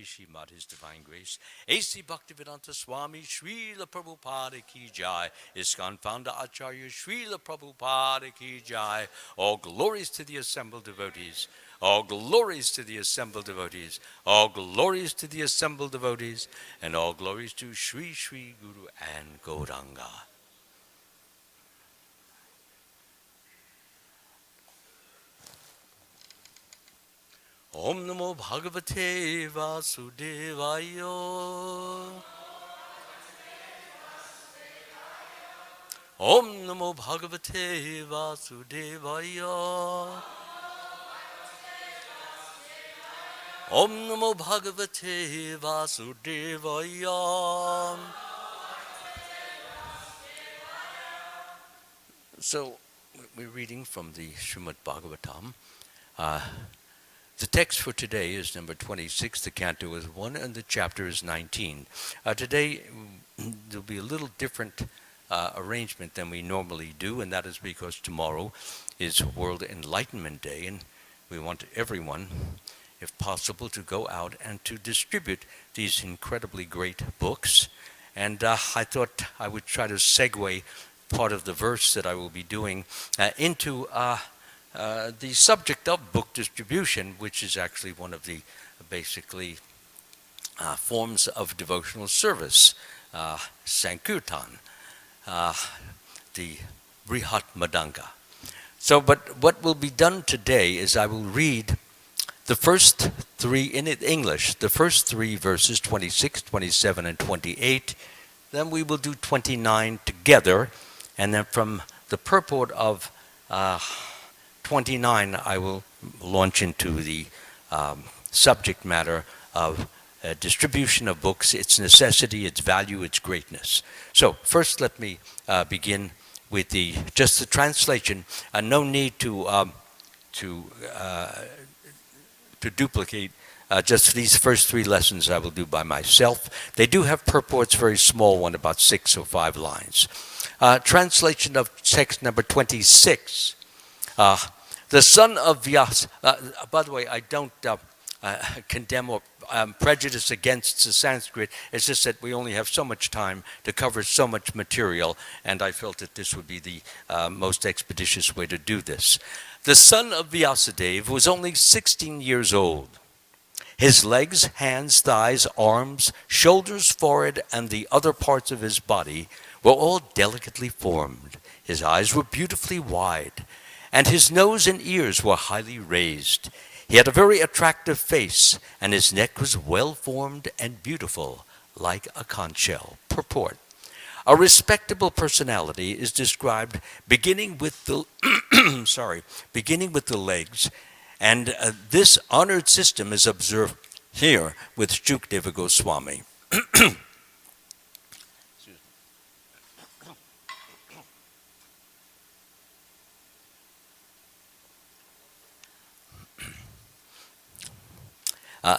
Shrimad, His Divine Grace. A.C. Bhaktivedanta Swami, Srila Prabhupada ki jai. ISKCON founder Acharya Srila Prabhupada ki jai. All glories to the assembled devotees. All glories to the assembled devotees. All glories to the assembled devotees. And all glories to Sri Sri Guru and Gauranga. Om Namo Bhagavate Vasudevaya. Om Namo Bhagavate Vasudevaya. Om Namo Bhagavate Vasudevaya. So, we're reading from the Srimad Bhagavatam. The text for today is number 26, the canto is 1, and the chapter is 19. Today, there'll be a little different arrangement than we normally do, and that is because tomorrow is World Enlightenment Day, and we want everyone, if possible, to go out and to distribute these incredibly great books. And I thought I would try to segue part of the verse that I will be doing into the subject of book distribution, which is actually one of the basically forms of devotional service, Sankirtan, the Brihat Madanga. So, but what will be done today is I will read the first three in English, the first three verses, 26, 27, and 28. Then we will do 29 together, and then from the purport of 29, I will launch into the subject matter of distribution of books, its necessity, its value, its greatness. So first, let me begin with just the translation. No need to duplicate. Just these first three lessons I will do by myself. They do have purports, very small one, about 6 or 5 lines. Translation of text number 26. The son of Vyasa, by the way, I don't condemn or prejudice against the Sanskrit. It's just that we only have so much time to cover so much material, and I felt that this would be the most expeditious way to do this. The son of Vyasadeva was only 16 years old. His legs, hands, thighs, arms, shoulders, forehead, and the other parts of his body were all delicately formed. His eyes were beautifully wide, and his nose and ears were highly raised. He had a very attractive face, and his neck was well formed and beautiful, like a conch shell. Purport. A respectable personality is described beginning with the beginning with the legs, and this honored system is observed here with Shukdeva Goswami.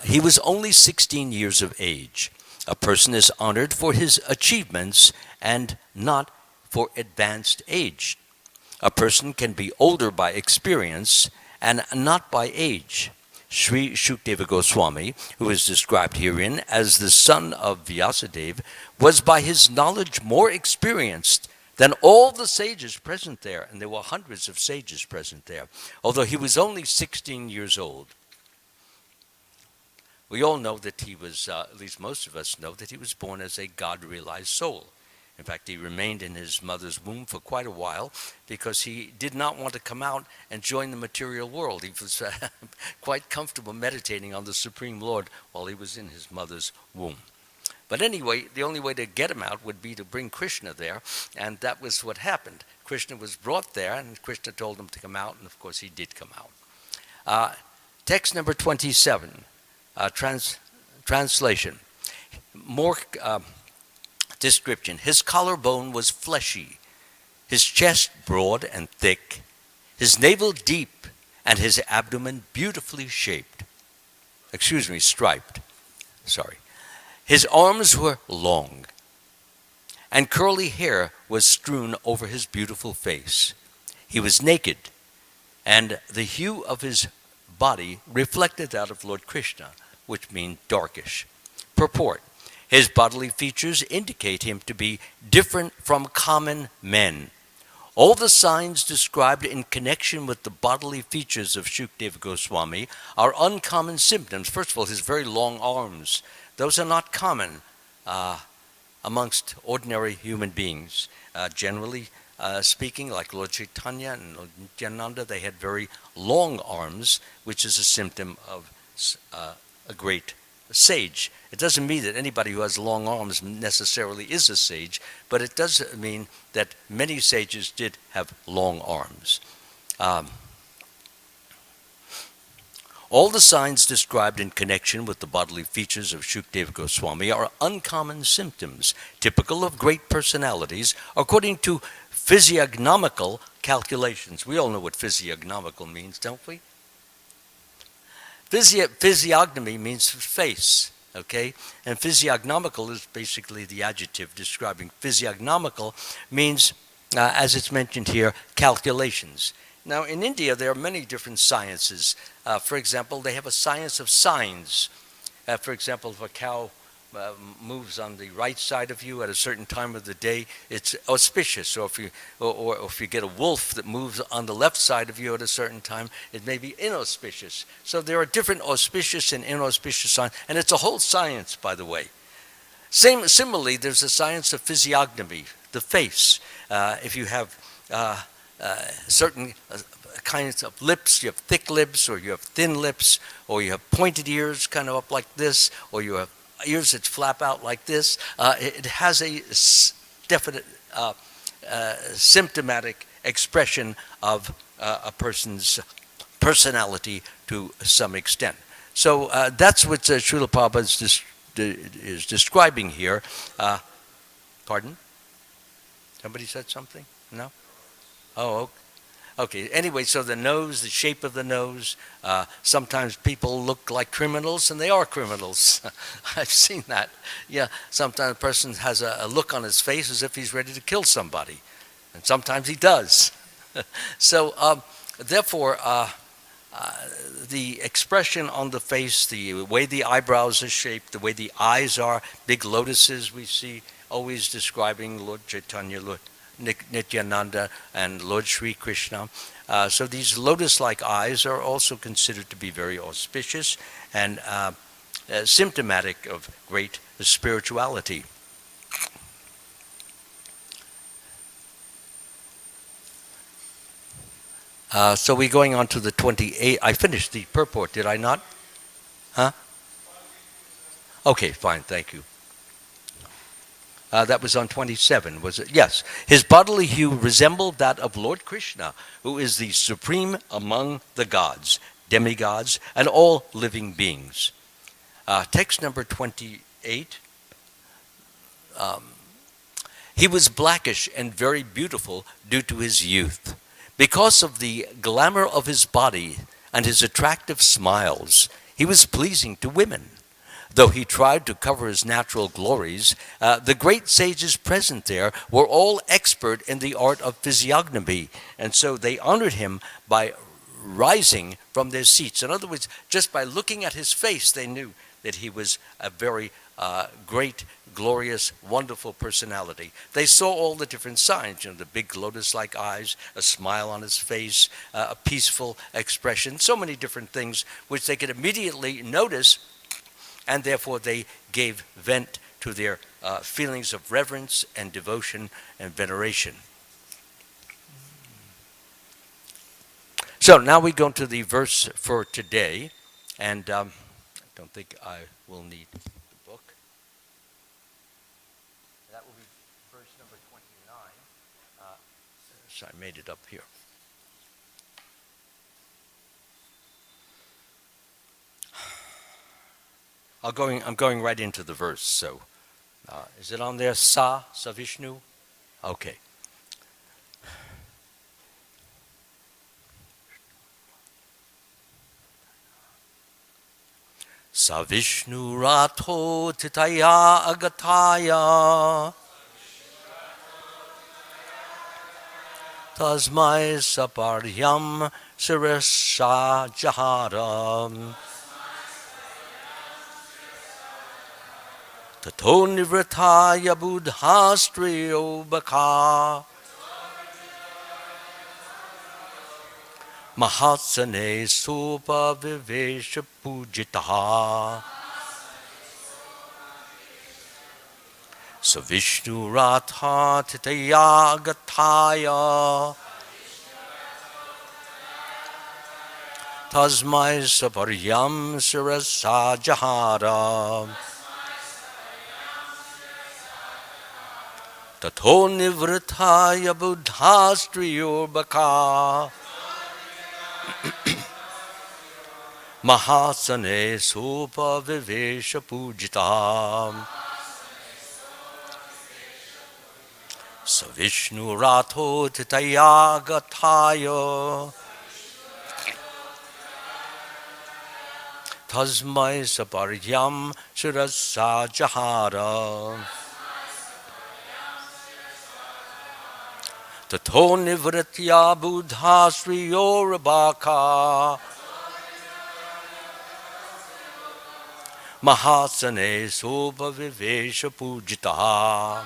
He was only 16 years of age. A person is honored for his achievements and not for advanced age. A person can be older by experience and not by age. Sri Shukdeva Goswami, who is described herein as the son of Vyasadeva, was by his knowledge more experienced than all the sages present there, and there were hundreds of sages present there, although he was only 16 years old. We all know that he was, at least most of us know, that he was born as a God-realized soul. In fact, he remained in his mother's womb for quite a while because he did not want to come out and join the material world. He was quite comfortable meditating on the Supreme Lord while he was in his mother's womb. But anyway, the only way to get him out would be to bring Krishna there, and that was what happened. Krishna was brought there, and Krishna told him to come out, and of course he did come out. Text number 27. Translation. More description. His collarbone was fleshy, his chest broad and thick, his navel deep, and his abdomen beautifully striped. His arms were long, and curly hair was strewn over his beautiful face. He was naked, and the hue of his body reflected that of Lord Krishna. which means darkish. Purport. His bodily features indicate him to be different from common men. All the signs described in connection with the bodily features of Shukdeva Goswami are uncommon symptoms. First of all, his very long arms. Those are not common amongst ordinary human beings. Generally speaking, like Lord Chaitanya and Lord Nityananda, they had very long arms, which is a symptom of a great sage. It doesn't mean that anybody who has long arms necessarily is a sage, but it does mean that many sages did have long arms. All the signs described in connection with the bodily features of Shukdeva Goswami are uncommon symptoms, typical of great personalities, according to physiognomical calculations. We all know what physiognomical means, don't we? Physiognomy means face, okay? And physiognomical is basically the adjective describing. Physiognomical means, as it's mentioned here, calculations. Now, in India, there are many different sciences. For example, they have a science of signs. For example, if a cow moves on the right side of you at a certain time of the day, it's auspicious. Or if you get a wolf that moves on the left side of you at a certain time, it may be inauspicious. So there are different auspicious and inauspicious signs, and it's a whole science, by the way. Similarly, there's a science of physiognomy, the face. If you have certain kinds of lips, you have thick lips, or you have thin lips, or you have pointed ears kind of up like this, or you have ears that flap out like this. It has a definite symptomatic expression of a person's personality to some extent. So that's what Srila Prabhupada is describing here. Pardon? Somebody said something? No? Oh, okay. Anyway, so the nose, the shape of the nose, sometimes people look like criminals, and they are criminals. I've seen that. Yeah, sometimes a person has a look on his face as if he's ready to kill somebody, and sometimes he does. So, therefore, the expression on the face, the way the eyebrows are shaped, the way the eyes are, big lotuses we see, always describing Lord Chaitanya, Lord Nityananda, and Lord Sri Krishna. So these lotus-like eyes are also considered to be very auspicious and symptomatic of great spirituality. So we're going on to the 28th. I finished the purport, did I not? Huh? Okay, fine, thank you. That was on 27, was it? Yes. His bodily hue resembled that of Lord Krishna, who is the supreme among the gods, demigods, and all living beings. Text number 28. He was blackish and very beautiful due to his youth. Because of the glamour of his body and his attractive smiles, he was pleasing to women. Though he tried to cover his natural glories, the great sages present there were all expert in the art of physiognomy, and so they honored him by rising from their seats. In other words, just by looking at his face, they knew that he was a very great, glorious, wonderful personality. They saw all the different signs, the big lotus-like eyes, a smile on his face, a peaceful expression, so many different things which they could immediately notice, and therefore they gave vent to their feelings of reverence and devotion and veneration. So now we go to the verse for today, and I don't think I will need the book. That will be verse number 29. So I made it up here. I'm going right into the verse. So, is it on there? Sa Vishnu? Okay. Sa Vishnu Ratho Titaya Agataya Tasmai Saparyam Sirasa Jaharam Tato nivrataya buddhastriyo baka. Mahasane sopa vivesha pujitaha. Savishnu ratha titaya gataya. Tasmai saparyam sirasa jahara. Tato nivrataya buddhastriyo baka. Mahasane sopa vivesha pujita. Savishnu ratho titaya gataya. Tasmai saparyam shirasa jahara. Tato nivritya buddha sriyorabaka. Mahasane sopa vivesha pujita.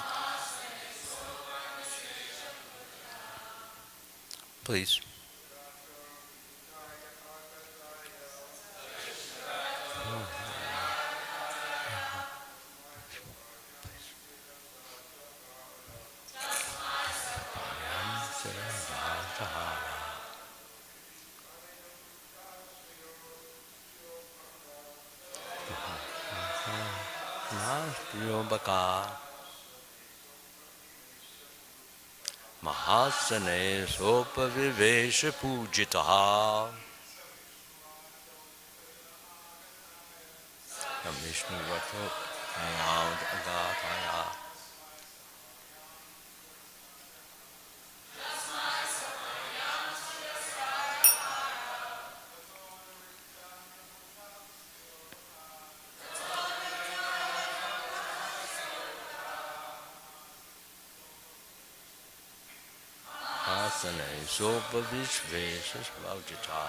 Please. Yobaka Mahasane sopa vivesha pujitaha. Vishnu Rato Agataya. Mahasane sopa vivesha pujitaha.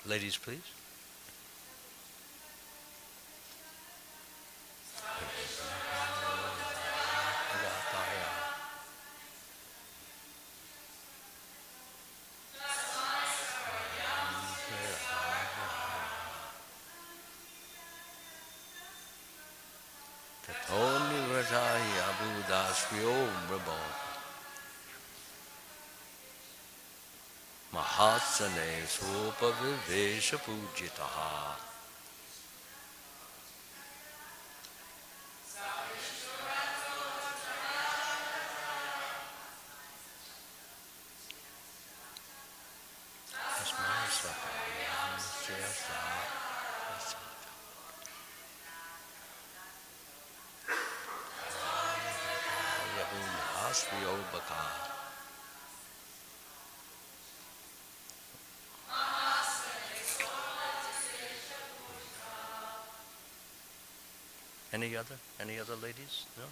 Ladies, please. Tony Rataya Buddha Sriyo Brahmo Mahasane Sopa Vivesha Pujitaha. Any other ladies? No?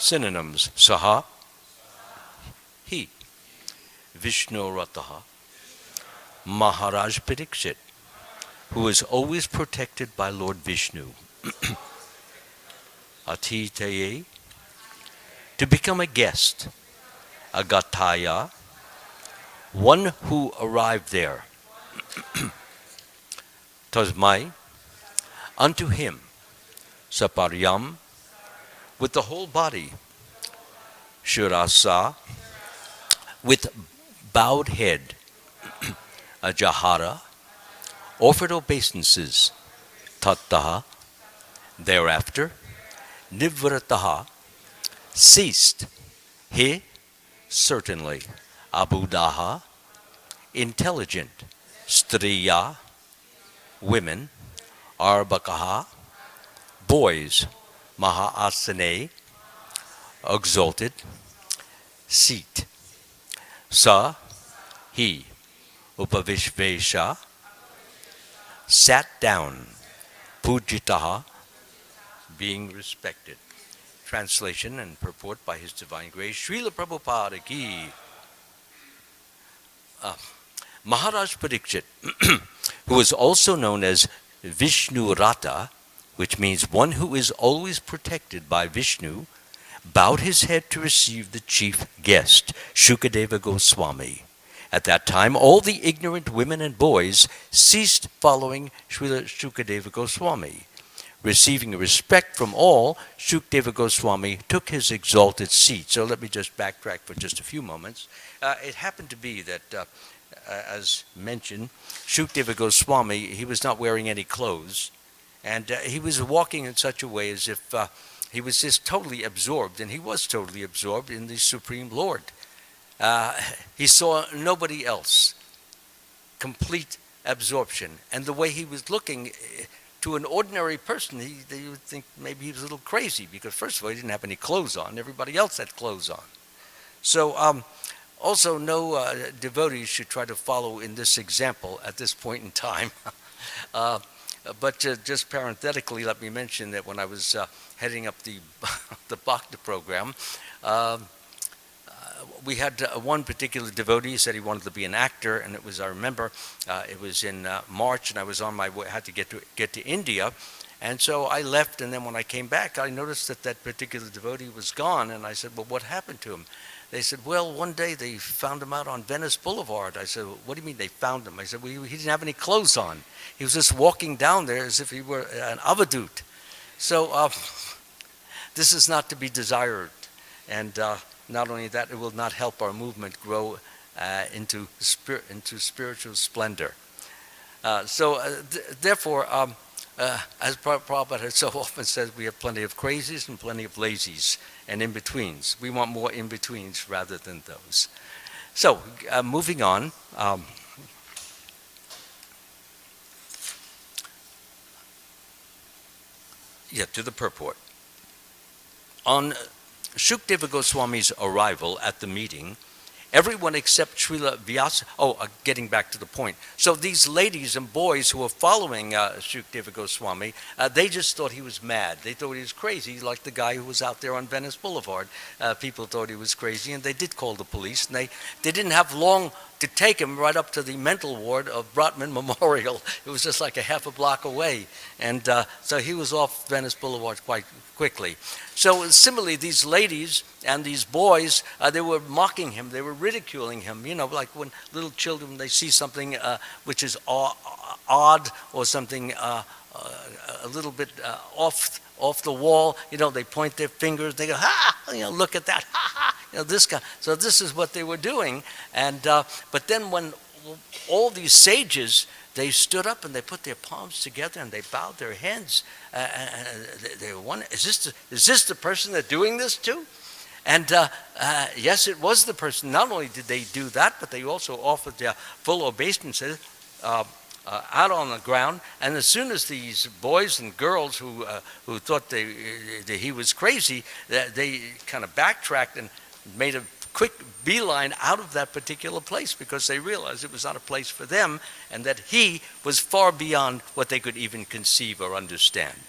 Synonyms: Saha, he, Vishnu Rataha, Maharaj Parikshit, who is always protected by Lord Vishnu. Atitaye, to become a guest. Agataya, one who arrived there. Tasmai, unto him, saparyam, with the whole body, shurasa, with bowed head, ajahara, offered obeisances, tattaha, thereafter, nivrataha, ceased, he, certainly, abudaha, intelligent, striya, women, arbakaha, boys, mahaasane, exalted, seat, sa, he, upavishvesha, sat down, pujitaha, being respected. Translation and purport by His Divine Grace, Srila Prabhupada ki. Maharaj Parikshit, who is also known as Vishnu Rata, which means one who is always protected by Vishnu, bowed his head to receive the chief guest, Shukadeva Goswami. At that time, all the ignorant women and boys ceased following Srila Shukadeva Goswami. Receiving respect from all, Shukadeva Goswami took his exalted seat. So let me just backtrack for just a few moments. It happened to be that, as mentioned, Shukadeva Goswami, he was not wearing any clothes, and he was walking in such a way as if he was just totally absorbed, and he was totally absorbed in the Supreme Lord. He saw nobody else. Complete absorption. And the way he was looking, to an ordinary person, they would think maybe he was a little crazy, because first of all, he didn't have any clothes on. Everybody else had clothes on. So also no devotees should try to follow in this example at this point in time. But just parenthetically, let me mention that when I was heading up the Bhakta program, we had one particular devotee said he wanted to be an actor, and it was, I remember, it was in March, and I was on my way, had to get to India, and so I left, and then when I came back, I noticed that that particular devotee was gone, and I said, well, what happened to him? They said, well, one day they found him out on Venice Boulevard. I said, well, what do you mean they found him? I said, well, he didn't have any clothes on. He was just walking down there as if he were an avadut. So this is not to be desired, and not only that, it will not help our movement grow into spiritual splendor. Therefore, as Prabhupada so often says, we have plenty of crazies and plenty of lazies and in-betweens. We want more in-betweens rather than those. So, moving on. To the purport. On Shukadeva Goswami's arrival at the meeting, everyone except Srila Vyasa, getting back to the point. So these ladies and boys who were following Shukadeva Goswami, they just thought he was mad. They thought he was crazy, like the guy who was out there on Venice Boulevard. People thought he was crazy, and they did call the police. And they didn't have long to take him right up to the mental ward of Brotman Memorial. It was just like a half a block away. And so he was off Venice Boulevard quite quickly. So similarly, these ladies and these boys, they were mocking him. They were ridiculing him. You know, like when little children, they see something which is odd or something a little bit off the wall, you know, they point their fingers, they go, ha, you know, look at that, ha, ha, you know, this guy. So this is what they were doing. And but then when all these sages, they stood up and they put their palms together and they bowed their heads. They were wondering, is this the person they're doing this to? And yes, it was the person. Not only did they do that, but they also offered their full obeisances out on the ground. And as soon as these boys and girls who thought that he was crazy, they kind of backtracked and made a quick beeline out of that particular place, because they realized it was not a place for them, and that he was far beyond what they could even conceive or understand.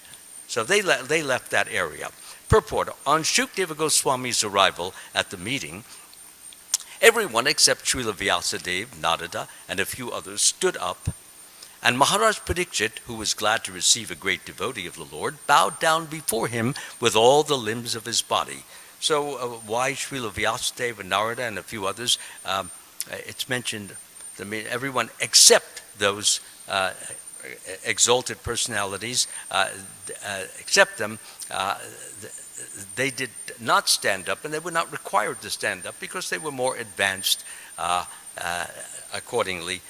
So they left that area. Purport: on Shukadeva Goswami's arrival at the meeting, everyone except Srila Vyasadeva, Narada, and a few others stood up, and Maharaj Parikshit, who was glad to receive a great devotee of the Lord, bowed down before him with all the limbs of his body. So why Srila Vyasadeva, Narada, and a few others? It's mentioned, everyone except those exalted personalities, except them, they did not stand up, and they were not required to stand up because they were more advanced accordingly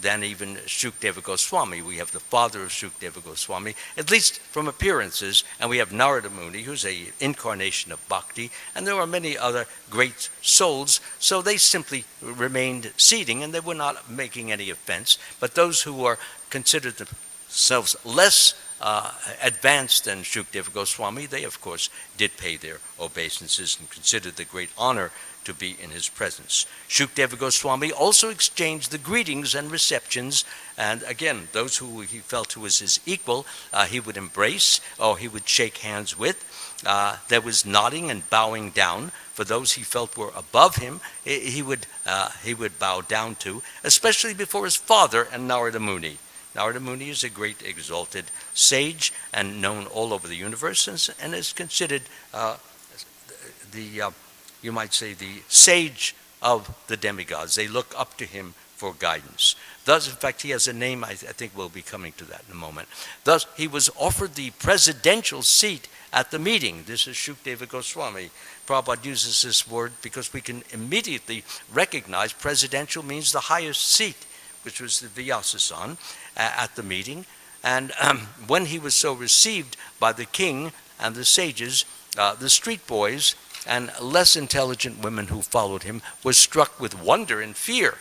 than even Shukdeva Goswami. We have the father of Shukdeva Goswami, at least from appearances, and we have Narada Muni, who's an incarnation of bhakti, and there are many other great souls, so they simply remained seating, and they were not making any offense. But those who were considered themselves less advanced than Shukdeva Goswami, they of course did pay their obeisances and considered the great honor to be in his presence. Shukdeva Goswami also exchanged the greetings and receptions, and again, those who he felt who was his equal, he would embrace or he would shake hands with. There was nodding and bowing down. For those he felt were above him, he would bow down to, especially before his father and Narada Muni. Narada Muni is a great exalted sage and known all over the universe, and is considered you might say, the sage of the demigods. They look up to him for guidance. Thus, in fact, he has a name, I think we'll be coming to that in a moment. Thus, he was offered the presidential seat at the meeting. This is Shukdeva Goswami. Prabhupada uses this word because we can immediately recognize presidential means the highest seat, which was the Vyasasan at the meeting. And when he was so received by the king and the sages, the street boys and less intelligent women who followed him were struck with wonder and fear.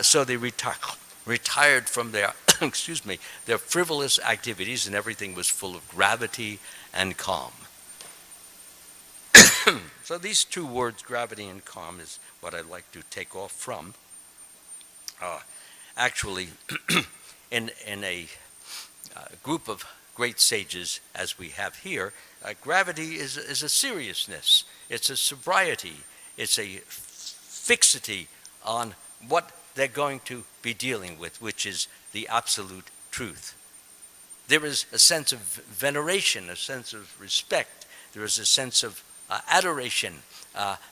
So they retired from their, their frivolous activities, and everything was full of gravity and calm. So these two words, gravity and calm, is what I'd like to take off from. Actually, in a group of great sages, as we have here, gravity is a seriousness, it's a sobriety, it's a fixity on what they're going to be dealing with, which is the absolute truth. There is a sense of veneration, a sense of respect, there is a sense of adoration.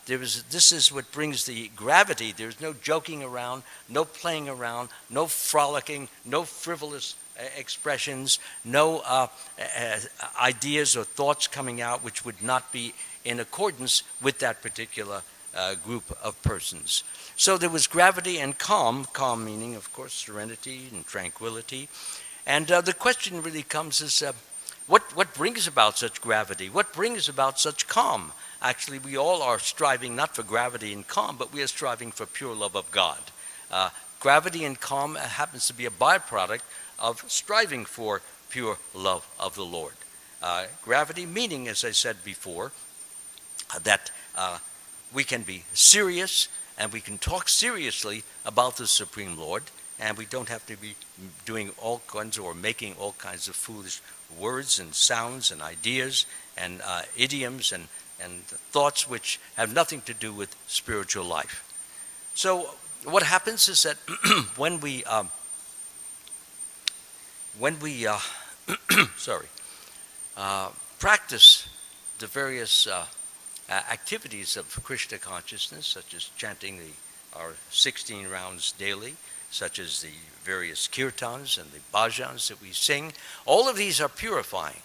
This is what brings the gravity. There's no joking around, no playing around, no frolicking, no frivolous expressions, no ideas or thoughts coming out which would not be in accordance with that particular group of persons. So there was gravity and calm meaning, of course, serenity and tranquility. And the question really comes is, what brings about such gravity? What brings about such calm? Actually, we all are striving not for gravity and calm, but we are striving for pure love of God. Gravity and calm happens to be a byproduct of striving for pure love of the Lord. Gravity meaning, as I said before, that we can be serious and we can talk seriously about the Supreme Lord, and we don't have to be doing all kinds or making all kinds of foolish words and sounds and ideas and idioms and thoughts which have nothing to do with spiritual life. So what happens is that when we practice the various activities of Krishna consciousness, such as chanting our 16 rounds daily, such as the various kirtans and the bhajans that we sing, all of these are purifying.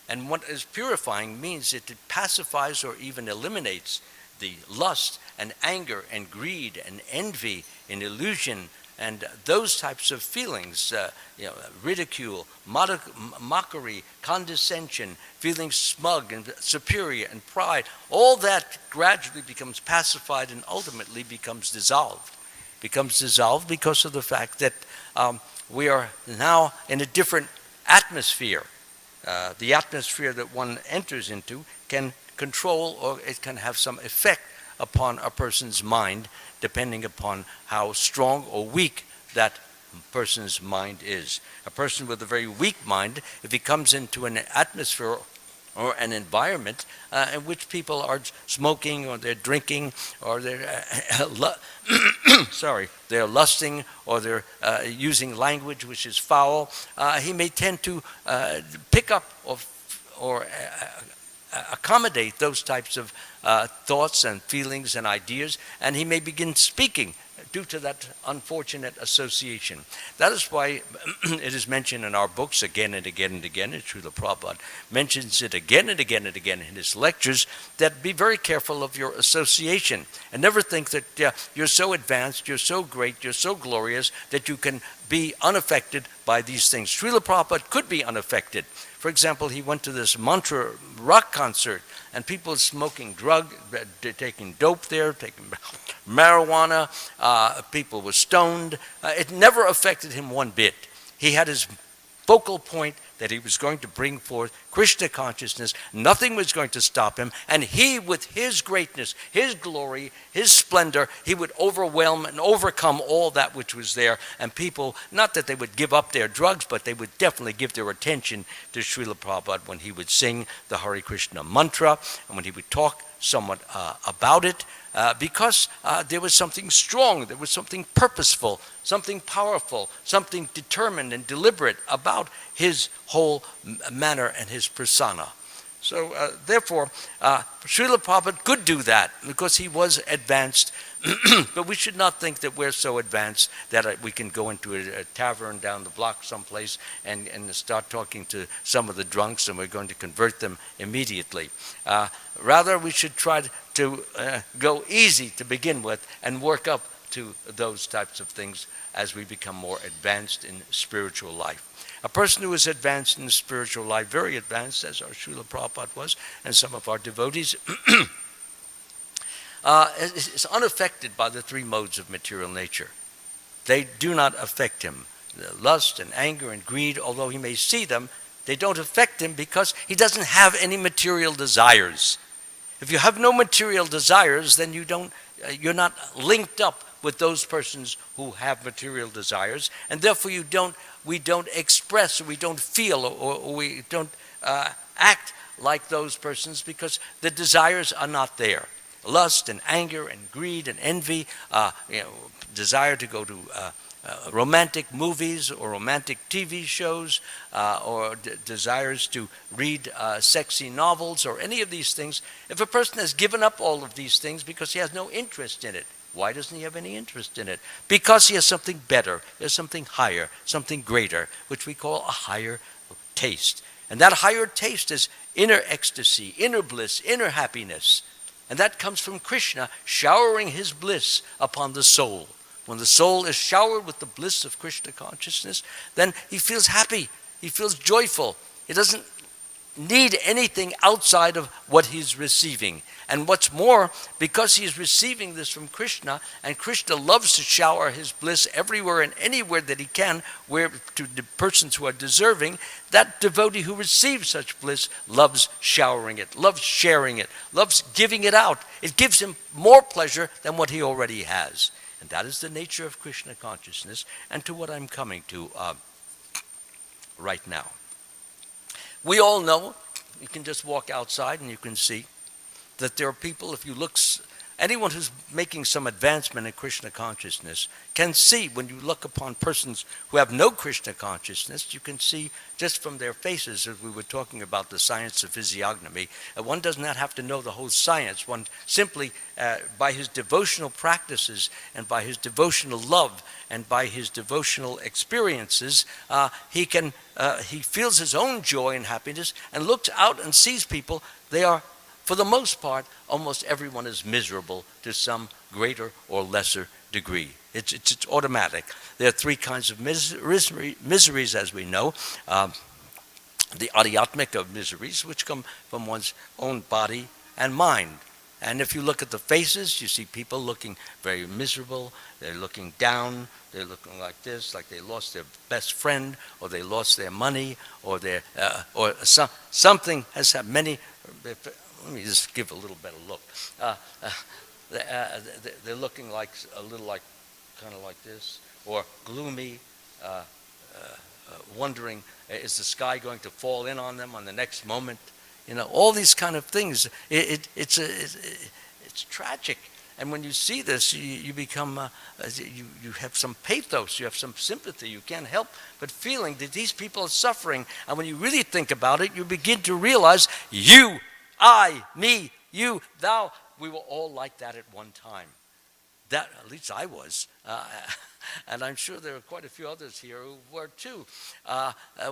And what is purifying means that it pacifies or even eliminates the lust and anger and greed and envy and illusion and those types of feelings, ridicule, mockery, condescension, feeling smug and superior and pride. All that gradually becomes pacified and ultimately becomes dissolved. Becomes dissolved because of the fact that we are now in a different atmosphere. The atmosphere that one enters into can control or it can have some effect upon a person's mind, depending upon how strong or weak that person's mind is. A person with a very weak mind, if he comes into an atmosphere or an environment in which people are smoking or they're drinking or they're they're lusting or they're using language which is foul, he may tend to pick up or accommodate those types of thoughts and feelings and ideas, and he may begin speaking due to that unfortunate association. That is why it is mentioned in our books again and again and again, and Srila Prabhupada mentions it again and again and again in his lectures, that be very careful of your association and never think that you're so advanced, you're so great, you're so glorious that you can be unaffected by these things. Srila Prabhupada could be unaffected. For example, he went to this mantra rock concert, and people smoking taking dope there, taking marijuana, people were stoned. It never affected him one bit. He had his focal point that he was going to bring forth Krishna consciousness. Nothing was going to stop him. And he, with his greatness, his glory, his splendor, he would overwhelm and overcome all that which was there. And people, not that they would give up their drugs, but they would definitely give their attention to Srila Prabhupada when he would sing the Hare Krishna mantra and when he would talk somewhat about it. Because there was something strong, there was something purposeful, something powerful, something determined and deliberate about his whole manner and his persona. So therefore, Srila Prabhupada could do that because he was advanced, but we should not think that we're so advanced that we can go into a tavern down the block someplace and start talking to some of the drunks and we're going to convert them immediately. Rather, we should try to go easy to begin with and work up to those types of things as we become more advanced in spiritual life. A person who is advanced in spiritual life, very advanced, as our Srila Prabhupada was, and some of our devotees, is unaffected by the three modes of material nature. They do not affect him. The lust and anger and greed, although he may see them, they don't affect him because he doesn't have any material desires. If you have no material desires, then you're not linked up with those persons who have material desires, and therefore we don't express, or we don't feel, or we don't act like those persons because the desires are not there. Lust and anger and greed and envy, desire to go to romantic movies or romantic TV shows, or desires to read sexy novels or any of these things. If a person has given up all of these things because he has no interest in it, why doesn't he have any interest in it? Because he has something better, there's something higher, something greater, which we call a higher taste. And that higher taste is inner ecstasy, inner bliss, inner happiness. And that comes from Krishna showering his bliss upon the soul. When the soul is showered with the bliss of Krishna consciousness, then he feels happy, he feels joyful. He doesn't need anything outside of what he's receiving. And what's more, because he's receiving this from Krishna, and Krishna loves to shower his bliss everywhere and anywhere that he can, where to the persons who are deserving, that devotee who receives such bliss loves showering it, loves sharing it, loves giving it out. It gives him more pleasure than what he already has. And that is the nature of Krishna consciousness, and to what I'm coming to right now. We all know, you can just walk outside and you can see that there are people, if you look, anyone who's making some advancement in Krishna consciousness can see, when you look upon persons who have no Krishna consciousness, you can see just from their faces, as we were talking about the science of physiognomy, one does not have to know the whole science. One simply, by his devotional practices and by his devotional love and by his devotional experiences, he feels his own joy and happiness and looks out and sees people. They are, for the most part, almost everyone is miserable to some greater or lesser degree. It's automatic. There are three kinds of miseries, as we know. The adhyatmika miseries, which come from one's own body and mind. And if you look at the faces, you see people looking very miserable. They're looking down. They're looking like this, like they lost their best friend, or they lost their money, or something has happened. Let me just give a little better look. They're looking like a little like, kind of like this, or gloomy, wondering, is the sky going to fall in on them on the next moment? You know, all these kind of things. It's tragic. And when you see this, you become, you have some pathos, you have some sympathy. You can't help but feeling that these people are suffering. And when you really think about it, you begin to realize you, I, me, you, thou, we were all like that at one time. That, at least I was. And I'm sure there are quite a few others here who were too.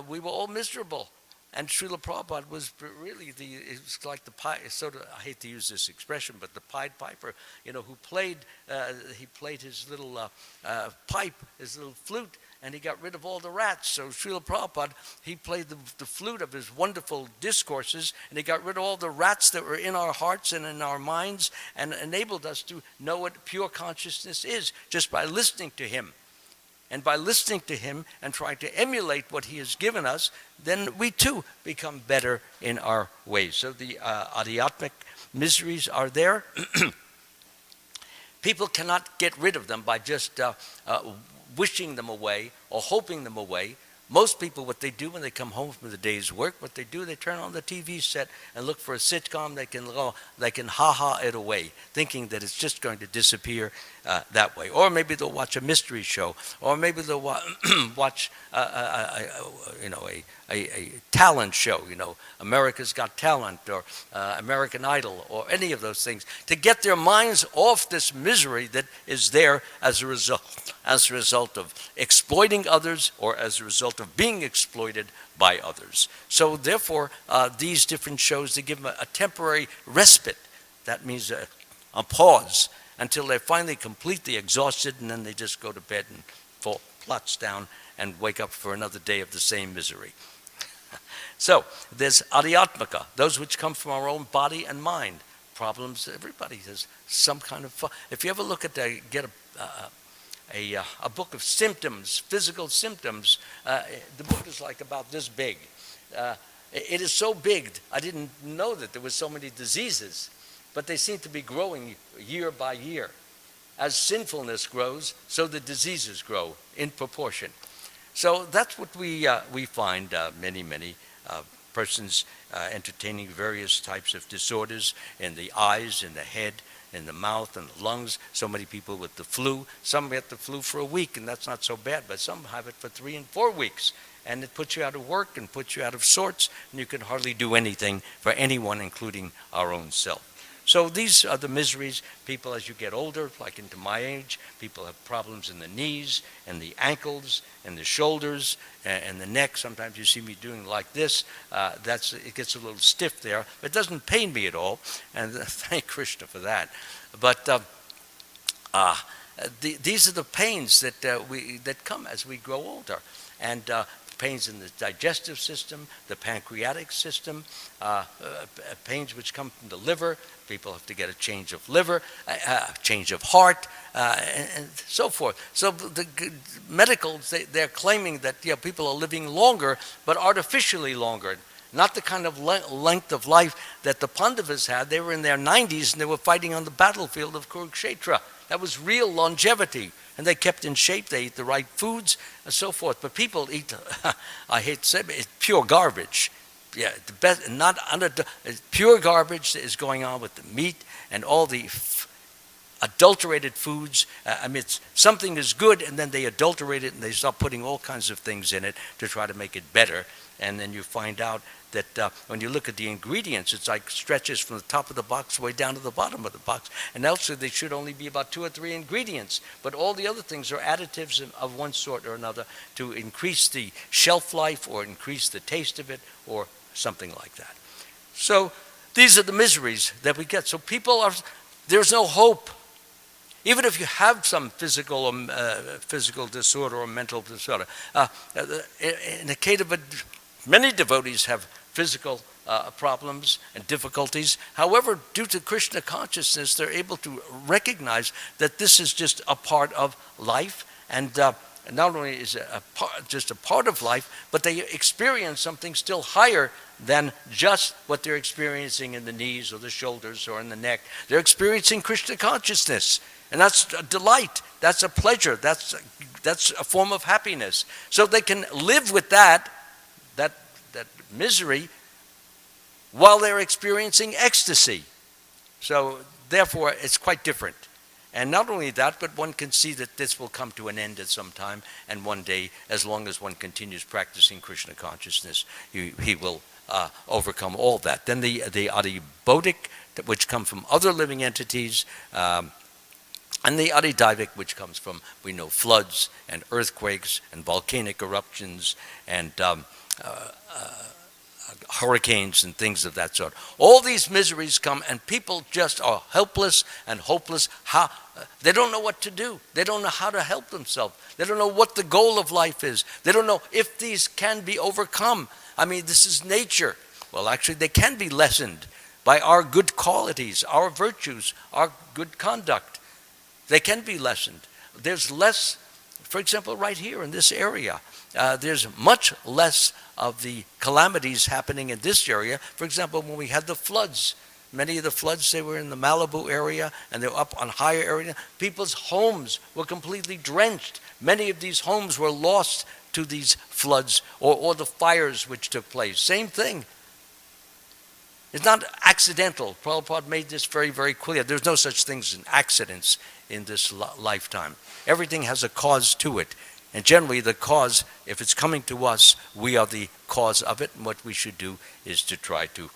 We were all miserable. And Srila Prabhupada was really it was like the sort of, I hate to use this expression, but the Pied Piper, who he played his little pipe, his little flute, and he got rid of all the rats. So Srila Prabhupada, he played the flute of his wonderful discourses, and he got rid of all the rats that were in our hearts and in our minds, and enabled us to know what pure consciousness is just by listening to him. And by listening to him and trying to emulate what he has given us, then we too become better in our ways. So the adhyatmic miseries are there. People cannot get rid of them by just wishing them away or hoping them away. Most people, what they do when they come home from the day's work, they turn on the TV set and look for a sitcom. They can ha-ha it away, thinking that it's just going to disappear that way. Or maybe they'll watch a mystery show, or maybe they'll watch a talent show, America's Got Talent, or American Idol, or any of those things, to get their minds off this misery that is there as a result of exploiting others, or as a result of being exploited by others. So therefore, these different shows, they give them a temporary respite. That means a pause until they're finally completely exhausted, and then they just go to bed and fall plots down and wake up for another day of the same misery. So there's adhyatmika, those which come from our own body and mind. Problems, everybody has some kind of fun. If you ever look at get a book of symptoms, physical symptoms, the book is like about this big. It is so big, I didn't know that there were so many diseases, but they seem to be growing year by year. As sinfulness grows, so the diseases grow in proportion. So that's what we find many persons entertaining various types of disorders in the eyes, in the head, in the mouth and the lungs. So many people with the flu. Some get the flu for a week, and that's not so bad, but some have it for 3 and 4 weeks. And it puts you out of work and puts you out of sorts, and you can hardly do anything for anyone, including our own self. So these are the miseries. People, as you get older, like into my age, people have problems in the knees and the ankles and the shoulders and the neck. Sometimes you see me doing like this. It gets a little stiff there. It doesn't pain me at all, and thank Krishna for that. But these are the pains that come as we grow older. And pains in the digestive system, the pancreatic system, pains which come from the liver. People have to get a change of liver, a change of heart, and so forth. So the medicals, they're claiming that people are living longer, but artificially longer. Not the kind of length of life that the Pandavas had. They were in their 90s and they were fighting on the battlefield of Kurukshetra. That was real longevity. And they kept in shape. They ate the right foods and so forth. But people eat, I hate to say it, it's pure garbage. Yeah, the best, pure garbage is going on with the meat and all the adulterated foods. Something is good, and then they adulterate it, and they start putting all kinds of things in it to try to make it better. And then you find out that when you look at the ingredients, it's like stretches from the top of the box way down to the bottom of the box. And also, there should only be about 2 or 3 ingredients. But all the other things are additives of one sort or another to increase the shelf life or increase the taste of it or something like that. So these are the miseries that we get. So there's no hope. Even if you have some physical disorder or mental disorder. In the case of many devotees have physical problems and difficulties. However, due to Krishna consciousness, they're able to recognize that this is just a part of life, and not only is it just a part of life, but they experience something still higher than just what they're experiencing in the knees or the shoulders or in the neck. They're experiencing Krishna consciousness, and that's a delight. That's a pleasure. That's a form of happiness. So they can live with that misery while they're experiencing ecstasy. So therefore, it's quite different. And not only that, but one can see that this will come to an end at some time, and one day, as long as one continues practicing Krishna consciousness, he will overcome all that. Then the adibodhic, which come from other living entities, And the Adidaivic, which comes from, we know, floods and earthquakes and volcanic eruptions and hurricanes and things of that sort. All these miseries come, and people just are helpless and hopeless. They don't know what to do. They don't know how to help themselves. They don't know what the goal of life is. They don't know if these can be overcome. I mean, this is nature. Well, actually, they can be lessened by our good qualities, our virtues, our good conduct. They can be lessened. There's less, for example, right here in this area, there's much less of the calamities happening in this area. For example, when we had the floods, many of the floods, they were in the Malibu area, and they were up on higher area. People's homes were completely drenched. Many of these homes were lost to these floods or the fires which took place. Same thing. It's not accidental. Prabhupada made this very, very clear. There's no such things as accidents in this lifetime. Everything has a cause to it. And generally the cause, if it's coming to us, we are the cause of it. And what we should do is to try to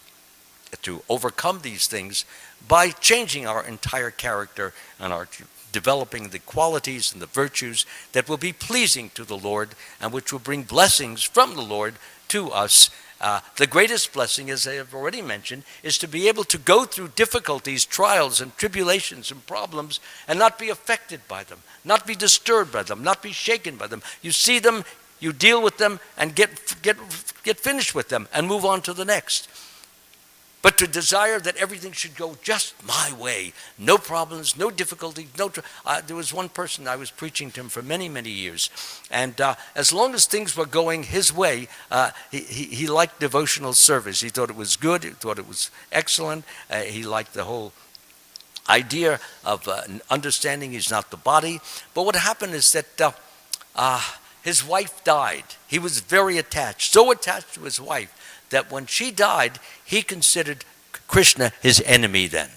overcome these things by changing our entire character and our developing the qualities and the virtues that will be pleasing to the Lord and which will bring blessings from the Lord to us. The greatest blessing, as I have already mentioned, is to be able to go through difficulties, trials, and tribulations and problems and not be affected by them, not be disturbed by them, not be shaken by them. You see them, you deal with them, and get finished with them and move on to the next. But to desire that everything should go just my way, no problems, no difficulties, there was one person, I was preaching to him for many, many years, and as long as things were going his way, he liked devotional service. He thought it was good, he thought it was excellent, he liked the whole idea of understanding he's not the body. But what happened is that his wife died. He was very attached, so attached to his wife, that when she died, he considered Krishna his enemy then.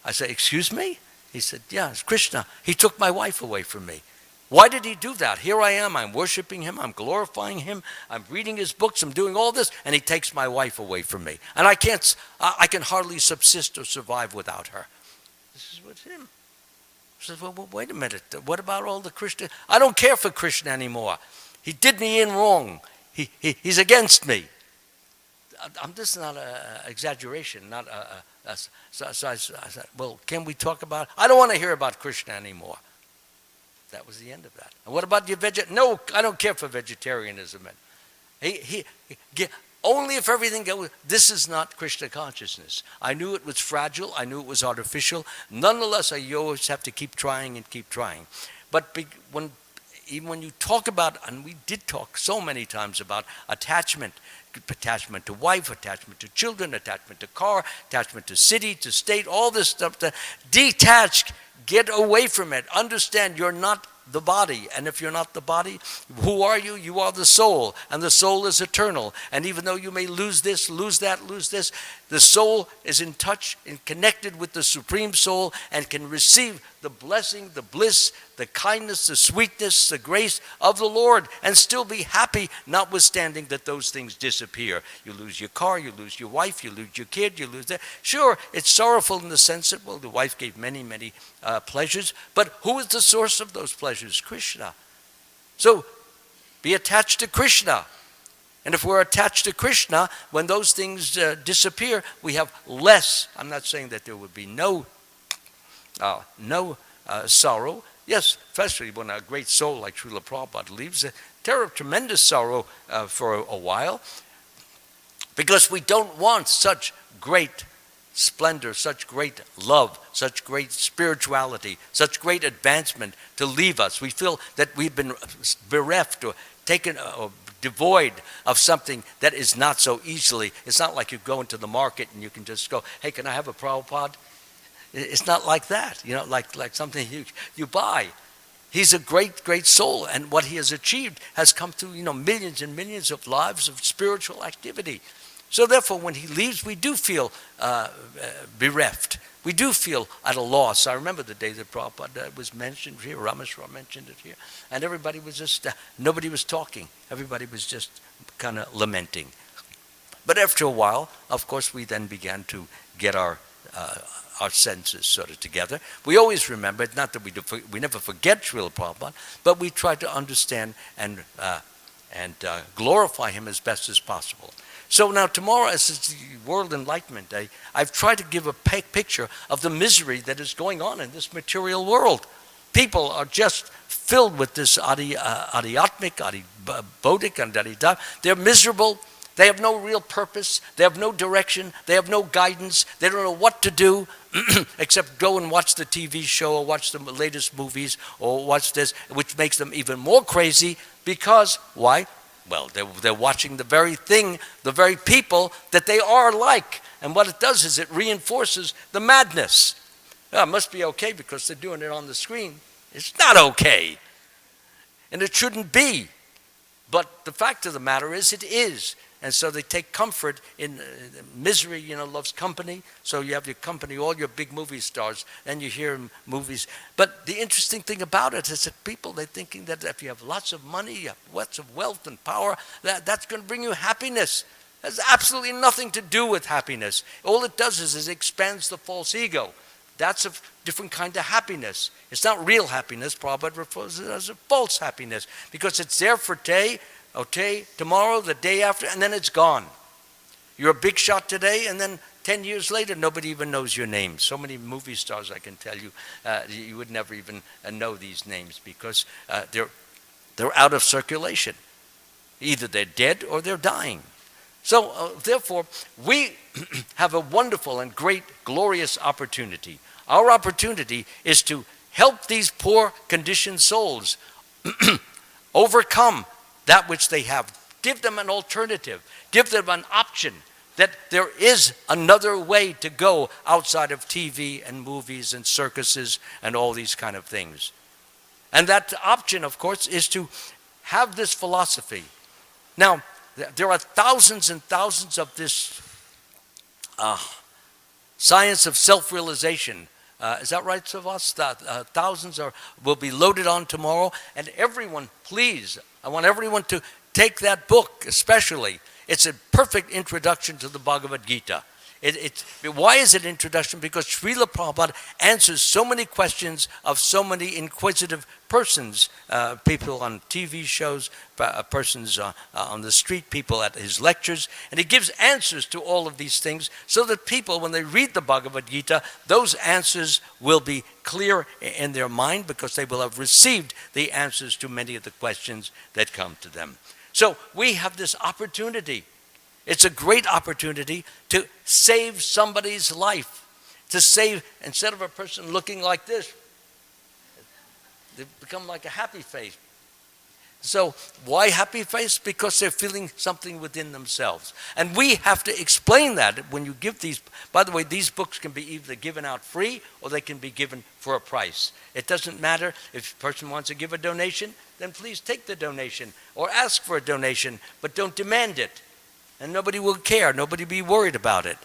I said, excuse me? He said, yeah, it's Krishna. He took my wife away from me. Why did he do that? Here I am, I'm worshiping him, I'm glorifying him, I'm reading his books, I'm doing all this, and he takes my wife away from me. And I can hardly subsist or survive without her. This is what's him. I said, well, wait a minute, what about all the Krishna? I don't care for Krishna anymore. He did me in wrong. He's against me. This is not an exaggeration. So I said, well, can we talk about, I don't want to hear about Krishna anymore. That was the end of that. And what about your no, I don't care for vegetarianism. Only if everything goes, this is not Krishna consciousness. I knew it was fragile, I knew it was artificial. Nonetheless, you always have to keep trying and keep trying. But even when you talk about, and we did talk so many times about attachment to wife, attachment to children, attachment to car, attachment to city, to state, all this stuff. Detach, get away from it. Understand you're not the body. And if you're not the body, who are you? You are the soul. And the soul is eternal. And even though you may lose this, lose that, lose this, the soul is in touch and connected with the Supreme Soul and can receive the blessing, the bliss, the kindness, the sweetness, the grace of the Lord and still be happy, notwithstanding that those things disappear. You lose your car, you lose your wife, you lose your kid, you lose that. Sure, it's sorrowful in the sense that, well, the wife gave many, many pleasures, but who is the source of those pleasures? Krishna. So be attached to Krishna. And if we're attached to Krishna, when those things disappear, we have less. I'm not saying that there would be no sorrow. Yes, especially when a great soul like Srila Prabhupada leaves, tremendous sorrow for a while, because we don't want such great splendor, such great love, such great spirituality, such great advancement to leave us. We feel that we've been bereft or taken or devoid of something that is not so easily. It's not like you go into the market and you can just go, hey, can I have a Prabhupada? It's not like that, like something you buy. He's a great, great soul, and what he has achieved has come through, millions and millions of lives of spiritual activity. So therefore, when he leaves, we do feel bereft. We do feel at a loss. I remember the day that Prabhupada was mentioned here, Rameshwar mentioned it here, and everybody was just, nobody was talking. Everybody was just kind of lamenting. But after a while, of course, we then began to get our our senses sort of together. We always remember, not that we never forget Srila Prabhupada, but we try to understand and glorify him as best as possible. So now tomorrow, as it's the World Enlightenment Day, I've tried to give a picture of the misery that is going on in this material world. People are just filled with this adhyatmic, bodhic, and adhita. They're miserable. They have no real purpose. They have no direction. They have no guidance. They don't know what to do except go and watch the TV show or watch the latest movies or watch this, which makes them even more crazy because, why? Well, they're watching the very thing, the very people that they are like. And what it does is it reinforces the madness. Well, it must be okay because they're doing it on the screen. It's not okay. And it shouldn't be. But the fact of the matter is, it is. And so they take comfort in misery, loves company. So you have your company, all your big movie stars, and you hear movies. But the interesting thing about it is that people, they're thinking that if you have lots of money, you have lots of wealth and power, that's going to bring you happiness. It has absolutely nothing to do with happiness. All it does is it expands the false ego. That's a different kind of happiness. It's not real happiness. Prabhupada refers to it as a false happiness because it's there for today, tomorrow, the day after, and then it's gone. You're a big shot today, and then 10 years later, nobody even knows your name. So many movie stars, I can tell you, you would never even know these names because they're out of circulation. Either they're dead or they're dying. So, therefore, we have a wonderful and great, glorious opportunity. Our opportunity is to help these poor, conditioned souls overcome that which they have. Give them an alternative. Give them an option that there is another way to go outside of TV and movies and circuses and all these kind of things. And that option, of course, is to have this philosophy. Now, there are thousands and thousands of this science of self-realization. Is that right, Savas? Thousands will be loaded on tomorrow. And everyone, please, I want everyone to take that book, especially. It's a perfect introduction to the Bhagavad Gita. Why is it introduction? Because Srila Prabhupada answers so many questions of so many inquisitive persons, people on TV shows, persons on the street, people at his lectures, and he gives answers to all of these things so that people, when they read the Bhagavad Gita, those answers will be clear in their mind because they will have received the answers to many of the questions that come to them. So we have this opportunity. It's a great opportunity to save somebody's life. To save, instead of a person looking like this, they become like a happy face. So why happy face? Because they're feeling something within themselves. And we have to explain that when you give these. By the way, these books can be either given out free or they can be given for a price. It doesn't matter if a person wants to give a donation, then please take the donation or ask for a donation, but don't demand it. And nobody will care. Nobody will be worried about it.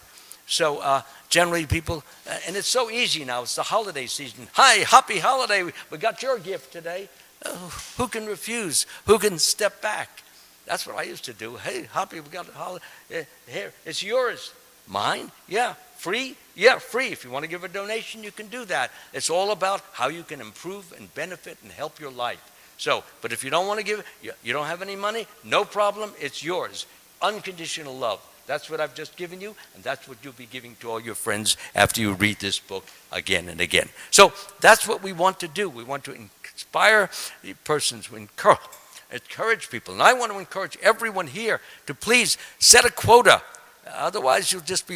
So generally people, and it's so easy now. It's the holiday season. Hi, happy holiday. We got your gift today. Oh, who can refuse? Who can step back? That's what I used to do. Hey, happy, we got a holiday. Here, it's yours. Mine? Yeah. Free? Yeah, free. If you want to give a donation, you can do that. It's all about how you can improve and benefit and help your life. So, but if you don't want to give it, you don't have any money, no problem. It's yours. Unconditional love. That's what I've just given you, and that's what you'll be giving to all your friends after you read this book again and again. So that's what we want to do. We want to inspire the persons, encourage people. And I want to encourage everyone here to please set a quota. Otherwise, you'll just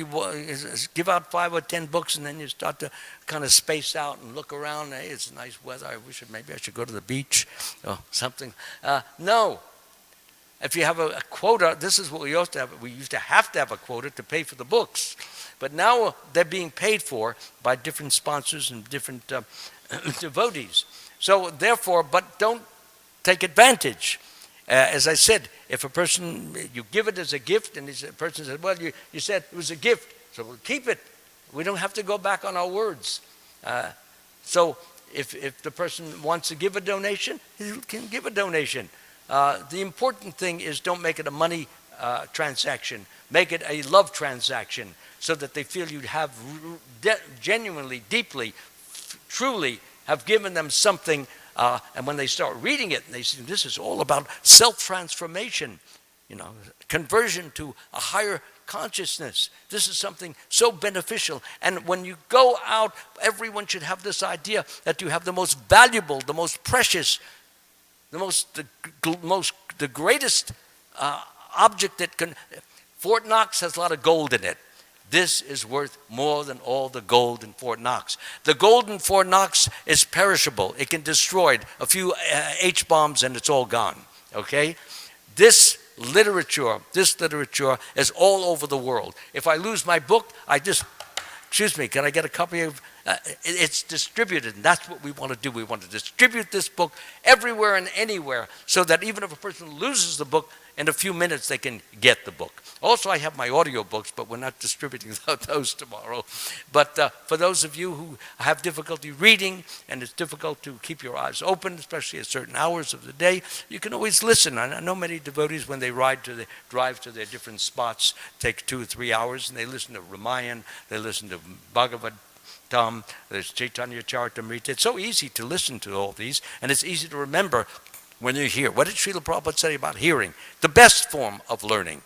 give out 5 or 10 books, and then you start to kind of space out and look around. Hey, it's nice weather. Maybe I should go to the beach or something. No. If you have a quota, this is what we used to have. We used to have a quota to pay for the books. But now they're being paid for by different sponsors and different devotees. So therefore, but don't take advantage. As I said, if a person, you give it as a gift, and a person said, well, you said it was a gift, so we'll keep it. We don't have to go back on our words. So if the person wants to give a donation, he can give a donation. The important thing is don't make it a money transaction. Make it a love transaction so that they feel you have genuinely, deeply, truly have given them something. And when they start reading it, they see this is all about self-transformation, conversion to a higher consciousness. This is something so beneficial. And when you go out, everyone should have this idea that you have the most valuable, the most precious, the greatest object that can. Fort Knox has a lot of gold in it. This is worth more than all the gold in Fort Knox. The gold in Fort Knox is perishable. It can destroy a few H-bombs and it's all gone. Okay? This literature is all over the world. If I lose my book, excuse me, can I get a copy of, it's distributed, and that's what we want to do. We want to distribute this book everywhere and anywhere so that even if a person loses the book, in a few minutes they can get the book. Also, I have my audio books, but we're not distributing those tomorrow. But for those of you who have difficulty reading and it's difficult to keep your eyes open, especially at certain hours of the day, you can always listen. I know many devotees, when they drive to their different spots, take 2 or 3 hours, and they listen to Ramayana, they listen to Bhagavad there's Chaitanya Charitamrita. It's so easy to listen to all these, and it's easy to remember when you hear. What did Srila Prabhupada say about hearing? The best form of learning.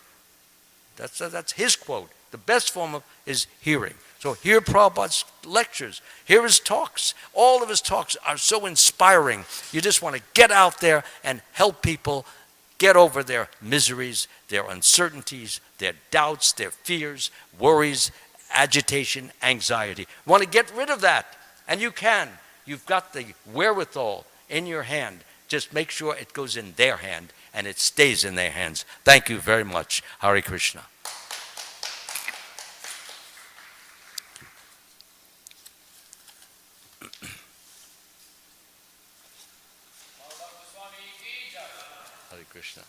That's his quote. The best form is hearing. So hear Prabhupada's lectures. Hear his talks. All of his talks are so inspiring. You just want to get out there and help people get over their miseries, their uncertainties, their doubts, their fears, worries, agitation, anxiety. Want to get rid of that, and you can. You've got the wherewithal in your hand. Just make sure it goes in their hand and it stays in their hands. Thank you very much. Hare Krishna. Hare Krishna.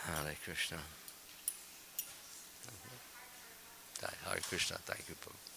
Hare Krishna. Hare Krishna. Thank you, Prabhu.